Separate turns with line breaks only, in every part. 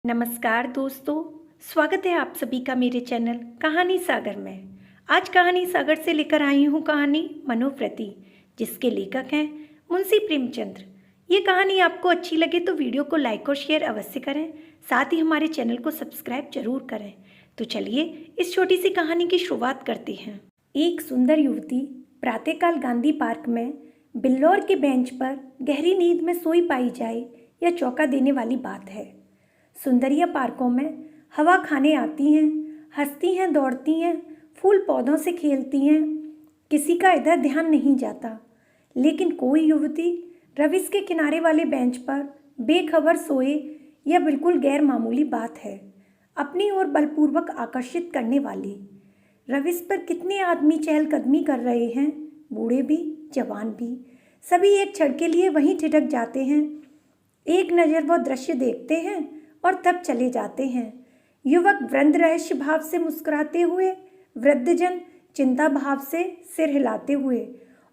नमस्कार दोस्तों, स्वागत है आप सभी का मेरे चैनल कहानी सागर में। आज कहानी सागर से लेकर आई हूँ कहानी मनोव्रति, जिसके लेखक हैं मुंशी प्रेमचंद्र। ये कहानी आपको अच्छी लगे तो वीडियो को लाइक और शेयर अवश्य करें, साथ ही हमारे चैनल को सब्सक्राइब जरूर करें। तो चलिए इस छोटी सी कहानी की शुरुआत करते हैं। एक सुंदर युवती प्रातःकाल गांधी पार्क में बिल्लौर के बेंच पर गहरी नींद में सोई पाई जाए, यह चौंका देने वाली बात है। सुंदरिया पार्कों में हवा खाने आती हैं, हंसती हैं, दौड़ती हैं, फूल पौधों से खेलती हैं, किसी का इधर ध्यान नहीं जाता। लेकिन कोई युवती रविश के किनारे वाले बेंच पर बेखबर सोए, यह बिल्कुल गैर मामूली बात है। अपनी ओर बलपूर्वक आकर्षित करने वाली। रविश पर कितने आदमी चहलकदमी कर रहे हैं, बूढ़े भी जवान भी, सभी एक क्षण के लिए वहीं ठिठक जाते हैं। एक नज़र वो दृश्य देखते हैं और तब चले जाते हैं। युवक वृंद रहस्य भाव से मुस्कुराते हुए, वृद्धजन चिंता भाव से सिर हिलाते हुए,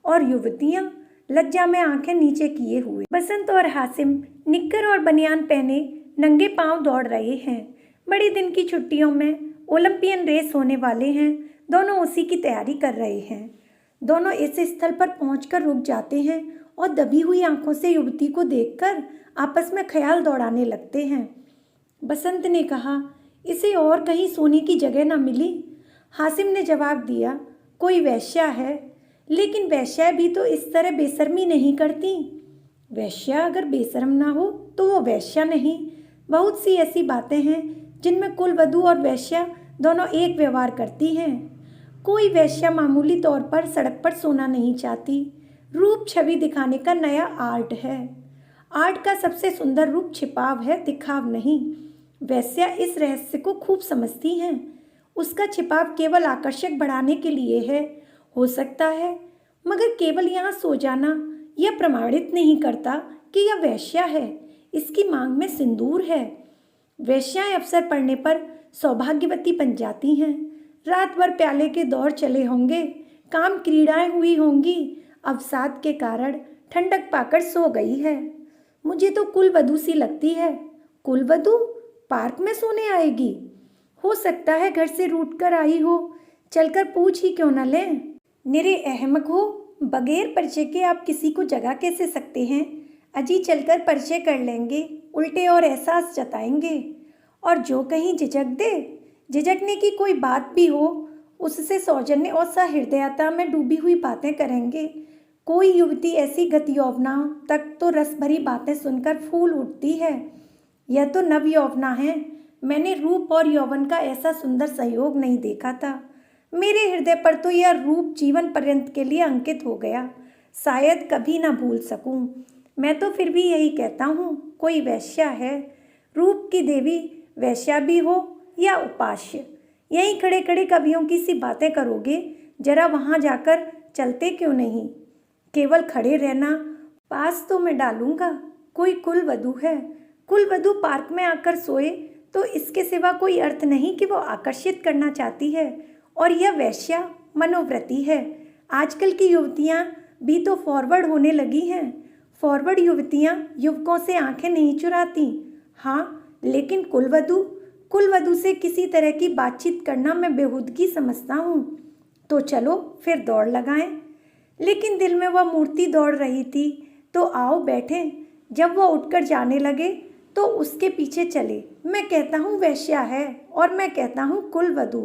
और युवतियां लज्जा में आंखें नीचे किए हुए। बसंत और हासिम निक्कर और बनियान पहने नंगे पांव दौड़ रहे हैं। बड़े दिन की छुट्टियों में ओलंपियन रेस होने वाले हैं। दोनों उसी की तैयारी कर रहे हैं। दोनों इस स्थल पर पहुंचकर रुक जाते हैं और दबी हुई आंखों से युवती को देखकर आपस में ख्याल दौड़ाने लगते हैं। बसंत ने कहा, इसे और कहीं सोने की जगह न मिली। हासिम ने जवाब दिया, कोई वेश्या है, लेकिन वेश्या भी तो इस तरह बेशर्मी नहीं करती। वेश्या अगर बेशर्म ना हो तो वो वेश्या नहीं। बहुत सी ऐसी बातें हैं जिनमें कुलवधू और वेश्या दोनों एक व्यवहार करती हैं। कोई वेश्या मामूली तौर पर सड़क पर सोना नहीं चाहती। रूप छवि दिखाने का नया आर्ट है। आर्ट का सबसे सुंदर रूप छिपाव है, दिखाव नहीं। वेश्या इस रहस्य को खूब समझती हैं। उसका छिपाव केवल आकर्षक बढ़ाने के लिए है, हो सकता है, मगर केवल यहाँ सो जाना यह प्रमाणित नहीं करता कि यह वेश्या है। इसकी मांग में सिंदूर है। वेश्याएं अवसर पड़ने पर सौभाग्यवती बन जाती हैं। रात भर प्याले के दौर चले होंगे, काम क्रीड़ाएं हुई होंगी, अवसाद के कारण ठंडक पाकर सो गई है। मुझे तो कुलवधू सी लगती है। कुलवधू पार्क में सोने आएगी? हो सकता है घर से रूठ कर आई हो, चलकर पूछ ही क्यों न लें। निरे अहमक हो, बगैर परिचय के आप किसी को जगा कैसे सकते हैं? अजी चलकर परिचय कर लेंगे, उल्टे और एहसास जताएंगे। और जो कहीं झिझक दे, झिझकने की कोई बात भी हो, उससे सौजन्य और सहृदयता में डूबी हुई बातें करेंगे। कोई युवती ऐसी गति यौवना तक तो रस भरी बातें सुनकर फूल उठती है। यह तो नव यौवना है। मैंने रूप और यौवन का ऐसा सुंदर संयोग नहीं देखा था। मेरे हृदय पर तो यह रूप जीवन पर्यंत के लिए अंकित हो गया। शायद कभी ना भूल सकूं। मैं तो फिर भी यही कहता हूँ, कोई वेश्या है। रूप की देवी वेश्या भी हो या उपास्य। यहीं खड़े खड़े कवियों की सी बातें करोगे, जरा वहाँ जाकर चलते क्यों नहीं? केवल खड़े रहना, पास तो मैं डालूंगा। कोई कुलवधू है। कुलवधू पार्क में आकर सोए तो इसके सिवा कोई अर्थ नहीं कि वो आकर्षित करना चाहती है। और यह वेश्या मनोव्रति है। आजकल की युवतियाँ भी तो फॉरवर्ड होने लगी हैं। फॉरवर्ड युवतियाँ युवकों से आंखें नहीं चुराती। हाँ, लेकिन कुलवधू से किसी तरह की बातचीत करना मैं बेहूदगी समझता हूँ। तो चलो फिर दौड़ लगाएं। लेकिन दिल में वह मूर्ति दौड़ रही थी। तो आओ बैठें। जब वह उठकर जाने लगे तो उसके पीछे चले। मैं कहता हूँ वेश्या है और मैं कहता हूँ कुलवधू,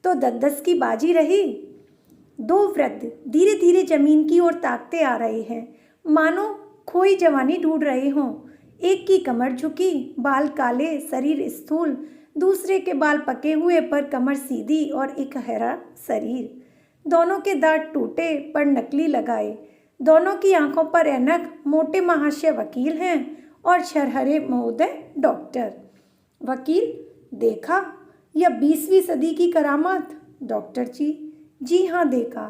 तो 10-10 की बाजी रही। दो वृद्ध धीरे धीरे जमीन की ओर ताकते आ रहे हैं, मानो खोई जवानी ढूंढ रहे हों। एक की कमर झुकी, बाल काले, शरीर स्थूल। दूसरे के बाल पके हुए पर कमर सीधी और इकहरा शरीर। दोनों के दांत टूटे पर नकली लगाए। दोनों की आंखों पर ऐनक। मोटे महाशय वकील हैं और छरहरे महोदय डॉक्टर। वकील, देखा यह 20वीं सदी की करामात? डॉक्टर जी हाँ देखा।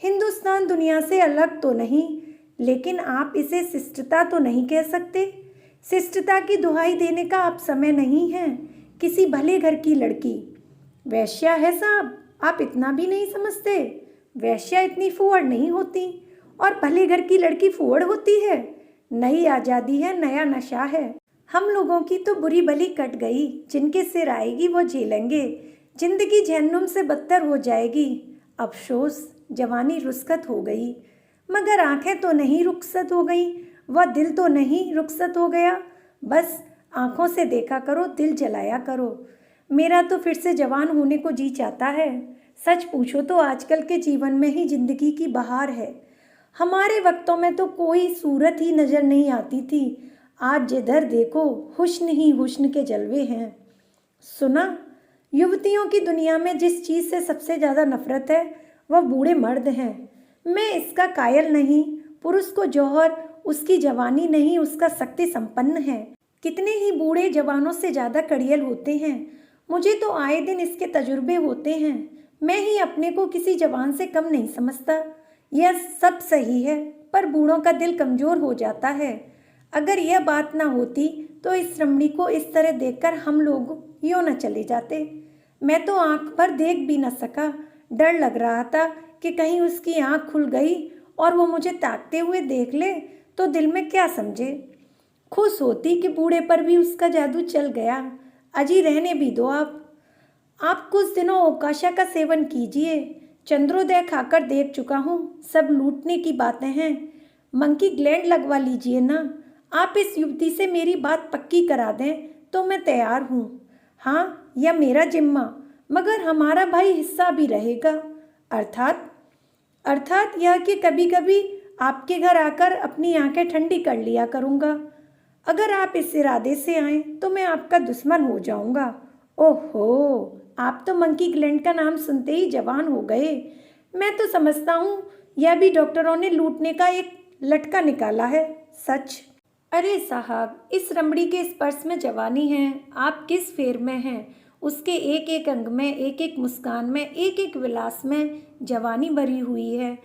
हिंदुस्तान दुनिया से अलग तो नहीं, लेकिन आप इसे शिष्टता तो नहीं कह सकते। शिष्टता की दुहाई देने का आप समय नहीं है। किसी भले घर की लड़की वेश्या है साहब, आप इतना भी नहीं समझते। वेश्या इतनी फुहड़ नहीं होती, और भले घर की लड़की फुहड़ होती है। नई आज़ादी है, नया नशा है। हम लोगों की तो बुरी भली कट गई, जिनके सिर आएगी वो झेलेंगे। जिंदगी जहन्नुम से बदतर हो जाएगी। अफसोस जवानी रुखसत हो गई, मगर आंखें तो नहीं रुखसत हो गई, वह दिल तो नहीं रुखसत हो गया। बस आंखों से देखा करो, दिल जलाया करो। मेरा तो फिर से जवान होने को जी चाहता है। सच पूछो तो आजकल के जीवन में ही जिंदगी की बहार है। हमारे वक्तों में तो कोई सूरत ही नजर नहीं आती थी। आज जिधर देखो हुस्न ही हुस्न के जलवे हैं। सुना, युवतियों की दुनिया में जिस चीज़ से सबसे ज़्यादा नफरत है वह बूढ़े मर्द हैं। मैं इसका कायल नहीं। पुरुष को जौहर उसकी जवानी नहीं, उसका शक्ति संपन्न है। कितने ही बूढ़े जवानों से ज़्यादा कड़ियल होते हैं। मुझे तो आए दिन इसके तजुर्बे होते हैं। मैं ही अपने को किसी जवान से कम नहीं समझता। यह सब सही है, पर बूढ़ों का दिल कमज़ोर हो जाता है। अगर यह बात ना होती तो इस रमणी को इस तरह देखकर हम लोग यूँ न चले जाते। मैं तो आंख भर देख भी न सका। डर लग रहा था कि कहीं उसकी आंख खुल गई और वो मुझे ताकते हुए देख ले तो दिल में क्या समझे। खुश होती कि बूढ़े पर भी उसका जादू चल गया। अजी रहने भी दो आप कुछ दिनों ओकाशा का सेवन कीजिए। चंद्रोदय खाकर देख चुका हूँ, सब लूटने की बातें हैं। मंकी ग्लैंड लगवा लीजिए ना। आप इस युवती से मेरी बात पक्की करा दें तो मैं तैयार हूँ। हाँ, यह मेरा जिम्मा, मगर हमारा भाई हिस्सा भी रहेगा। अर्थात यह कि कभी कभी आपके घर आकर अपनी आंखें ठंडी कर लिया करूँगा। अगर आप इस इरादे से आएँ तो मैं आपका दुश्मन हो जाऊँगा। ओहो, आप तो मंकी ग्लैंड का नाम सुनते ही जवान हो गए। मैं तो समझता हूँ यह भी डॉक्टरों ने लूटने का एक लटका निकाला है। सच? अरे साहब, इस रमड़ी के स्पर्श में जवानी है। आप किस फेर में हैं? उसके एक एक अंग में, एक एक मुस्कान में, एक एक विलास में जवानी भरी हुई है।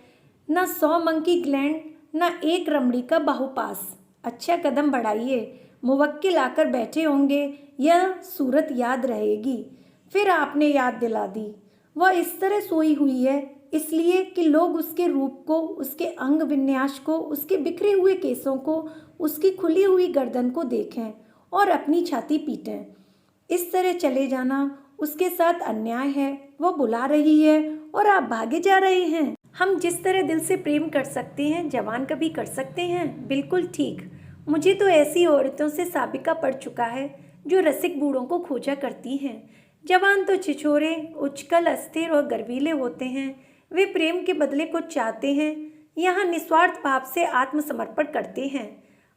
न 100 मंकी ग्लैंड, न एक रमड़ी का बाहुपास। अच्छा, कदम बढ़ाइए। मुवक्किल आकर बैठे होंगे, यह सूरत याद रहेगी। फिर आपने याद दिला दी। वह इस तरह सोई हुई है इसलिए कि लोग उसके रूप को, उसके अंग विन्यास को, उसके बिखरे हुए केसों को, उसकी खुली हुई गर्दन को देखें और अपनी छाती पीटें। इस तरह चले जाना उसके साथ अन्याय है। वो बुला रही है और आप भागे जा रहे हैं। हम जिस तरह दिल से प्रेम कर सकते हैं, जवान कभी कर सकते हैं? बिल्कुल ठीक। मुझे तो ऐसी औरतों से साबिका पड़ चुका है जो रसिक बूढ़ों को खोजा करती हैं। जवान तो छिछोरे, उछकल, अस्थिर और गर्वीले होते हैं। वे प्रेम के बदले कुछ चाहते हैं। यहाँ निस्वार्थ भाव से आत्मसमर्पण करते हैं।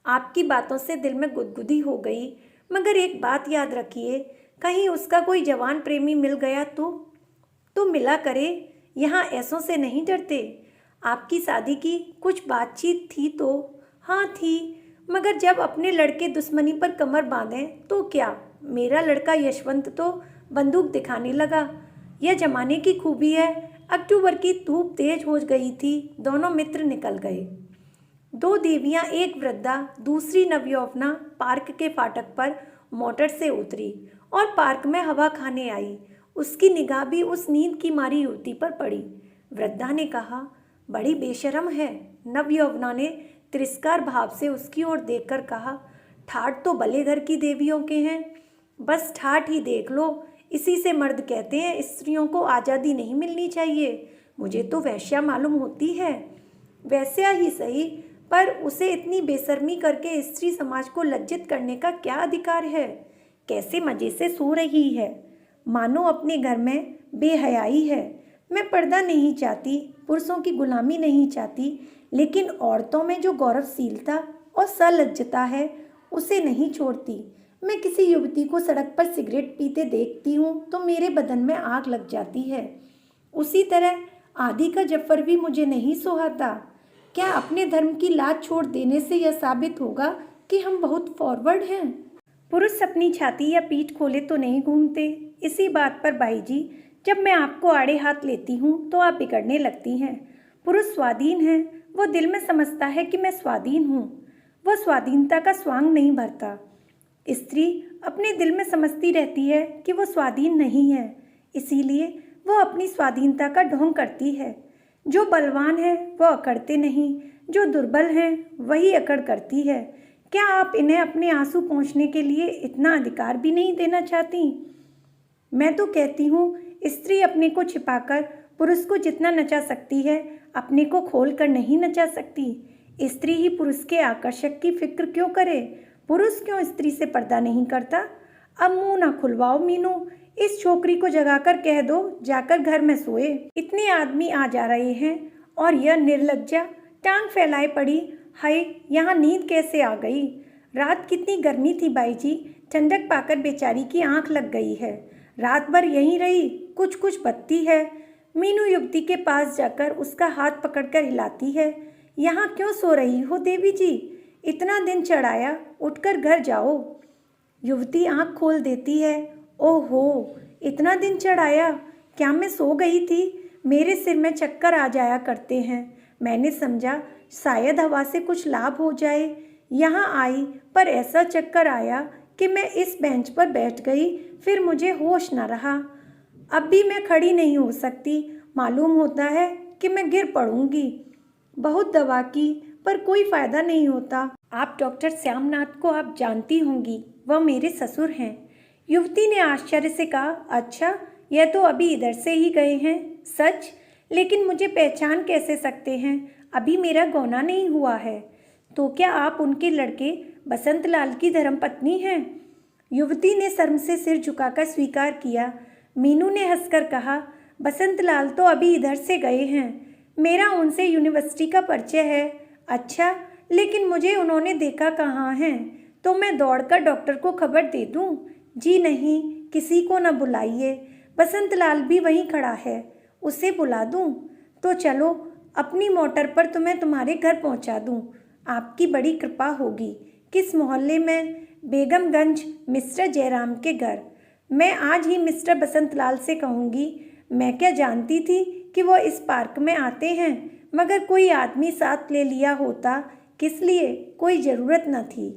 आपकी बातों से दिल में गुदगुदी हो गई, मगर एक बात याद रखिए, कहीं उसका कोई जवान प्रेमी मिल गया तो मिला करे। यहाँ ऐसों से नहीं डरते। आपकी शादी की कुछ बातचीत थी तो? हाँ थी, मगर जब अपने लड़के दुश्मनी पर कमर बांधें तो क्या। मेरा लड़का यशवंत तो बंदूक दिखाने लगा। यह जमाने की खूबी है। अक्टूबर की धूप तेज हो गई थी। दोनों मित्र निकल गए। 2 देवियां, एक वृद्धा, दूसरी नवयौवना पार्क के फाटक पर मोटर से उतरी और पार्क में हवा खाने आई। उसकी निगाह भी उस नींद की मारी युवती पर पड़ी। वृद्धा ने कहा, बड़ी बेशरम है। नवयौवना ने तिरस्कार भाव से उसकी ओर देखकर कहा, ठाठ तो भले घर की देवियों के हैं। बस ठाठ ही देख लो, इसी से मर्द कहते हैं स्त्रियों को आज़ादी नहीं मिलनी चाहिए। मुझे तो वैश्या मालूम होती है। वैश्या ही सही, पर उसे इतनी बेशर्मी करके स्त्री समाज को लज्जित करने का क्या अधिकार है? कैसे मज़े से सो रही है, मानो अपने घर में बेहयाई है। मैं पर्दा नहीं चाहती, पुरुषों की गुलामी नहीं चाहती, लेकिन औरतों में जो गौरवशीलता और सलज्जता है उसे नहीं छोड़ती। मैं किसी युवती को सड़क पर सिगरेट पीते देखती हूँ तो मेरे बदन में आग लग जाती है। उसी तरह आदि का जफर भी मुझे नहीं सोहाता। क्या अपने धर्म की लाज छोड़ देने से यह साबित होगा कि हम बहुत फॉरवर्ड हैं? पुरुष अपनी छाती या पीठ खोले तो नहीं घूमते। इसी बात पर भाई जी, जब मैं आपको आड़े हाथ लेती हूँ तो आप बिगड़ने लगती हैं। पुरुष स्वाधीन है, वो दिल में समझता है कि मैं स्वाधीन हूँ। वह स्वाधीनता का स्वांग नहीं भरता। स्त्री अपने दिल में समझती रहती है कि वो स्वाधीन नहीं है, इसीलिए वो अपनी स्वाधीनता का ढोंग करती है। जो बलवान है वो अकड़ते नहीं, जो दुर्बल हैं वही अकड़ करती है। क्या आप इन्हें अपने आंसू पोंछने के लिए इतना अधिकार भी नहीं देना चाहती? मैं तो कहती हूँ, स्त्री अपने को छिपाकर पुरुष को जितना नचा सकती है, अपने को खोल कर नहीं नचा सकती। स्त्री ही पुरुष के आकर्षक की फिक्र क्यों करे? पुरुष क्यों स्त्री से पर्दा नहीं करता? अब मुंह ना खुलवाओ मीनू, इस छोकरी को जगाकर कह दो जाकर घर में सोए। इतने आदमी आ जा रहे हैं और यह निर्लज्जा टांग फैलाए पड़ी। हाय, यहाँ नींद कैसे आ गई? रात कितनी गर्मी थी बाई जी, ठंडक पाकर बेचारी की आंख लग गई है। रात भर यहीं रही, कुछ कुछ बत्ती है। मीनू युवती के पास जाकर उसका हाथ पकड़कर हिलाती है। यहाँ क्यों सो रही हो देवी जी? इतना दिन चढ़ाया, उठकर घर जाओ। युवती आंख खोल देती है। ओहो, इतना दिन चढ़ाया? क्या मैं सो गई थी? मेरे सिर में चक्कर आ जाया करते हैं। मैंने समझा शायद हवा से कुछ लाभ हो जाए। यहाँ आई पर ऐसा चक्कर आया कि मैं इस बेंच पर बैठ गई, फिर मुझे होश न रहा। अब भी मैं खड़ी नहीं हो सकती, मालूम होता है कि मैं गिर पड़ूंगी। बहुत दवा की पर कोई फ़ायदा नहीं होता। आप डॉक्टर श्यामनाथ को आप जानती होंगी, वह मेरे ससुर हैं। युवती ने आश्चर्य से कहा, अच्छा, यह तो अभी इधर से ही गए हैं। सच? लेकिन मुझे पहचान कैसे सकते हैं? अभी मेरा गौना नहीं हुआ है। तो क्या आप उनके लड़के बसंत लाल की धर्मपत्नी हैं? युवती ने शर्म से सिर झुकाकर स्वीकार किया। मीनू ने हंसकर कहा, बसंत लाल तो अभी इधर से गए हैं। मेरा उनसे यूनिवर्सिटी का परिचय है। अच्छा, लेकिन मुझे उन्होंने देखा कहाँ है? तो मैं दौड़कर डॉक्टर को खबर दे दूँ? जी नहीं, किसी को न बुलाइए। बसंत लाल भी वहीं खड़ा है, उसे बुला दूँ? तो चलो, अपनी मोटर पर तुम्हें तुम्हारे घर पहुँचा दूँ। आपकी बड़ी कृपा होगी। किस मोहल्ले में? बेगमगंज, मिस्टर जयराम के घर। मैं आज ही मिस्टर बसंत लाल से कहूँगी। मैं क्या जानती थी कि वो इस पार्क में आते हैं, मगर कोई आदमी साथ ले लिया होता। किस लिए? कोई ज़रूरत न थी।